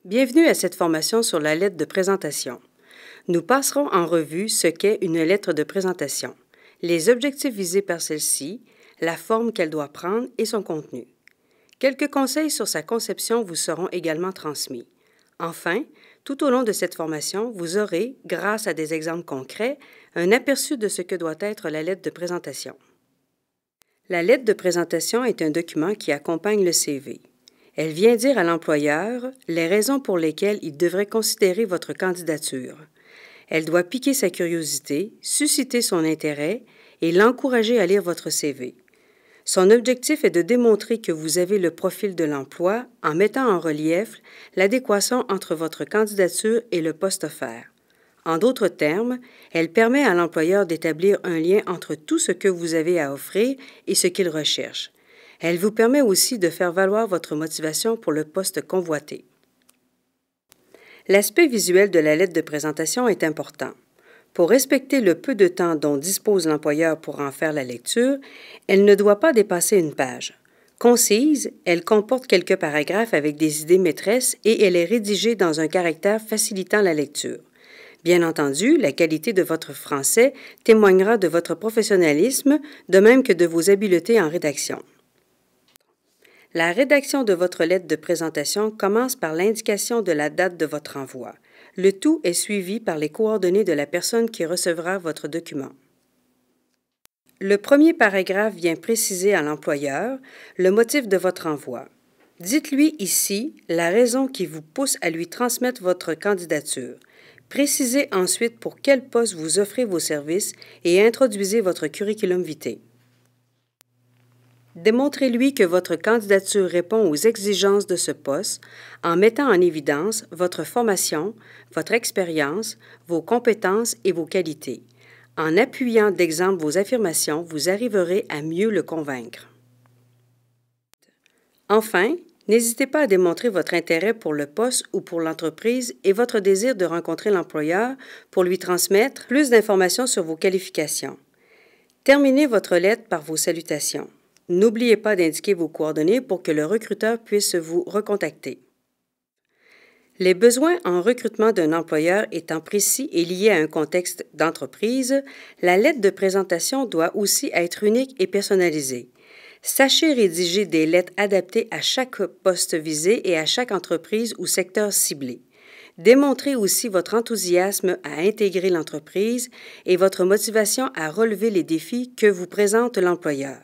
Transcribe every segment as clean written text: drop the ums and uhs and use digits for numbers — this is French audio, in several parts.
Bienvenue à cette formation sur la lettre de présentation. Nous passerons en revue ce qu'est une lettre de présentation, les objectifs visés par celle-ci, la forme qu'elle doit prendre et son contenu. Quelques conseils sur sa conception vous seront également transmis. Enfin, tout au long de cette formation, vous aurez, grâce à des exemples concrets, un aperçu de ce que doit être la lettre de présentation. La lettre de présentation est un document qui accompagne le CV. Elle vient dire à l'employeur les raisons pour lesquelles il devrait considérer votre candidature. Elle doit piquer sa curiosité, susciter son intérêt et l'encourager à lire votre CV. Son objectif est de démontrer que vous avez le profil de l'emploi en mettant en relief l'adéquation entre votre candidature et le poste offert. En d'autres termes, elle permet à l'employeur d'établir un lien entre tout ce que vous avez à offrir et ce qu'il recherche. Elle vous permet aussi de faire valoir votre motivation pour le poste convoité. L'aspect visuel de la lettre de présentation est important. Pour respecter le peu de temps dont dispose l'employeur pour en faire la lecture, elle ne doit pas dépasser une page. Concise, elle comporte quelques paragraphes avec des idées maîtresses et elle est rédigée dans un caractère facilitant la lecture. Bien entendu, la qualité de votre français témoignera de votre professionnalisme, de même que de vos habiletés en rédaction. La rédaction de votre lettre de présentation commence par l'indication de la date de votre envoi. Le tout est suivi par les coordonnées de la personne qui recevra votre document. Le premier paragraphe vient préciser à l'employeur le motif de votre envoi. Dites-lui ici la raison qui vous pousse à lui transmettre votre candidature. Précisez ensuite pour quel poste vous offrez vos services et introduisez votre curriculum vitae. Démontrez-lui que votre candidature répond aux exigences de ce poste en mettant en évidence votre formation, votre expérience, vos compétences et vos qualités. En appuyant d'exemples vos affirmations, vous arriverez à mieux le convaincre. Enfin, n'hésitez pas à démontrer votre intérêt pour le poste ou pour l'entreprise et votre désir de rencontrer l'employeur pour lui transmettre plus d'informations sur vos qualifications. Terminez votre lettre par vos salutations. N'oubliez pas d'indiquer vos coordonnées pour que le recruteur puisse vous recontacter. Les besoins en recrutement d'un employeur étant précis et liés à un contexte d'entreprise, la lettre de présentation doit aussi être unique et personnalisée. Sachez rédiger des lettres adaptées à chaque poste visé et à chaque entreprise ou secteur ciblé. Démontrez aussi votre enthousiasme à intégrer l'entreprise et votre motivation à relever les défis que vous présente l'employeur.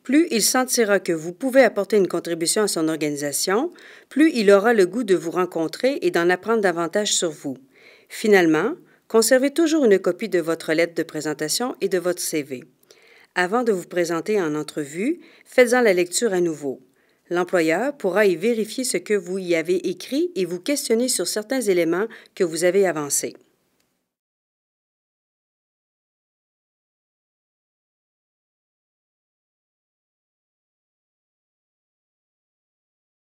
Plus il sentira que vous pouvez apporter une contribution à son organisation, plus il aura le goût de vous rencontrer et d'en apprendre davantage sur vous. Finalement, conservez toujours une copie de votre lettre de présentation et de votre CV. Avant de vous présenter en entrevue, faites-en la lecture à nouveau. L'employeur pourra y vérifier ce que vous y avez écrit et vous questionner sur certains éléments que vous avez avancés.